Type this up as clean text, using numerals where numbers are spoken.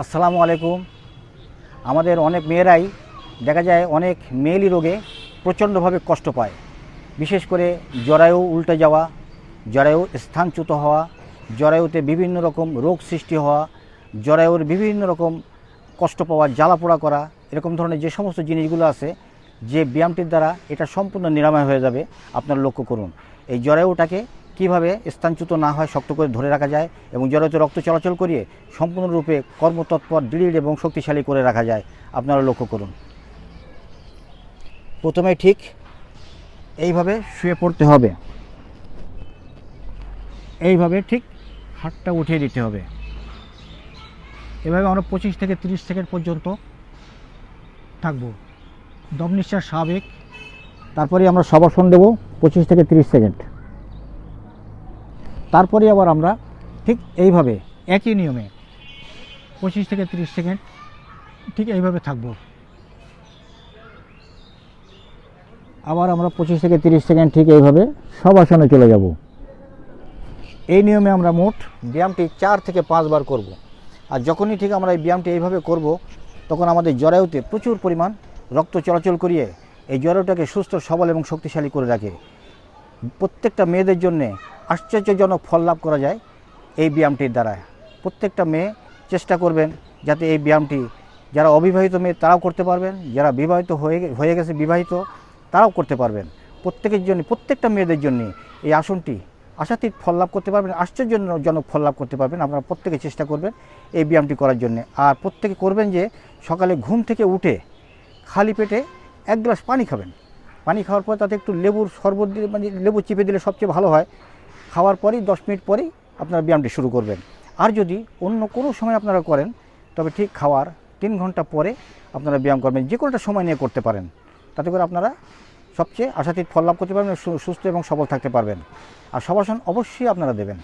আসসালামু আলাইকুম। আমাদের অনেক মেয়েরাই দেখা যায় অনেক মেয়েলি রোগে প্রচণ্ডভাবে কষ্ট পায়। বিশেষ করে জরায়ু উল্টে যাওয়া, জরায়ু স্থানচ্যুত হওয়া, জরায়ুতে বিভিন্ন রকম রোগ সৃষ্টি হওয়া, জরায়ুর বিভিন্ন রকম কষ্ট পাওয়া, জ্বালাপোড়া করা, এরকম ধরনের যে সমস্ত জিনিসগুলো আছে, যে ব্যায়ামটির দ্বারা এটা সম্পূর্ণ নিরাময় হয়ে যাবে। আপনারা লক্ষ্য করুন এই জরায়ুটাকে কীভাবে স্থানচ্যুত না হয় শক্ত করে ধরে রাখা যায় এবং জরায়ুতে রক্ত চলাচল করিয়ে সম্পূর্ণরূপে কর্মতৎপর, দৃঢ় এবং শক্তিশালী করে রাখা যায়। আপনারা লক্ষ্য করুন। প্রথমে ঠিক এইভাবে শুয়ে পড়তে হবে, এইভাবে ঠিক হাতটা উঠিয়ে দিতে হবে। এভাবে আমরা 25 থেকে 30 সেকেন্ড পর্যন্ত থাকব। দম নিঃশ্বাস স্বাভাবিক। তারপরে আমরা শবাসন দেব 25 থেকে 30 সেকেন্ড। তারপরে আবার আমরা ঠিক এইভাবে একই নিয়মে 25 থেকে 30 সেকেন্ড ঠিক এইভাবে থাকব। আবার আমরা 25 থেকে 30 সেকেন্ড ঠিক এইভাবে শবাসনে চলে যাব। এই নিয়মে আমরা মোট ব্যায়ামটি 4 থেকে 5 বার করব। আর যখনই ঠিক আমরা এই ব্যায়ামটি এইভাবে করব, তখন আমাদের জরায়ুতে প্রচুর পরিমাণ রক্ত চলাচল করিয়ে এই জরায়ুটাকে সুস্থ, সবল এবং শক্তিশালী করে রাখে। প্রত্যেকটা মেয়েদের জন্যে আশ্চর্যজনক ফল লাভ করা যায় এই ব্যায়ামটির দ্বারা। প্রত্যেকটা মেয়ে চেষ্টা করবেন যাতে এই ব্যায়ামটি, যারা অবিবাহিত মেয়ে তারাও করতে পারবেন, যারা বিবাহিত হয়ে গেছে বিবাহিত তারাও করতে পারবেন। প্রত্যেকের জন্য, প্রত্যেকটা মেয়েদের জন্য এই আসনটি আশাতীত ফল লাভ করতে পারবেন, আশ্চর্যজনক ফল লাভ করতে পারবেন। আপনারা প্রত্যেকে চেষ্টা করবেন এই ব্যায়ামটি করার জন্য। আর প্রত্যেকে করবেন যে সকালে ঘুম থেকে উঠে খালি পেটে 1 গ্লাস পানি খাবেন। পানি খাওয়ার পর তাতে একটু লেবুর শরবত দিলে, মানে লেবু চিপে দিলে সবচেয়ে ভালো হয়। খাওয়ার পরই 10 মিনিট পরেই আপনারা ব্যায়ামটি শুরু করবেন। আর যদি অন্য কোনো সময় আপনারা করেন, তবে ঠিক খাওয়ার 3 ঘন্টা পরে আপনারা ব্যায়াম করবেন। যে কোনোটা সময় নিয়ে করতে পারেন, তাতে করে আপনারা সবচেয়ে আশাতীত ফল লাভ করতে পারবেন, সুস্থ এবং সবল থাকতে পারবেন। আর শবাসন অবশ্যই আপনারা দেবেন।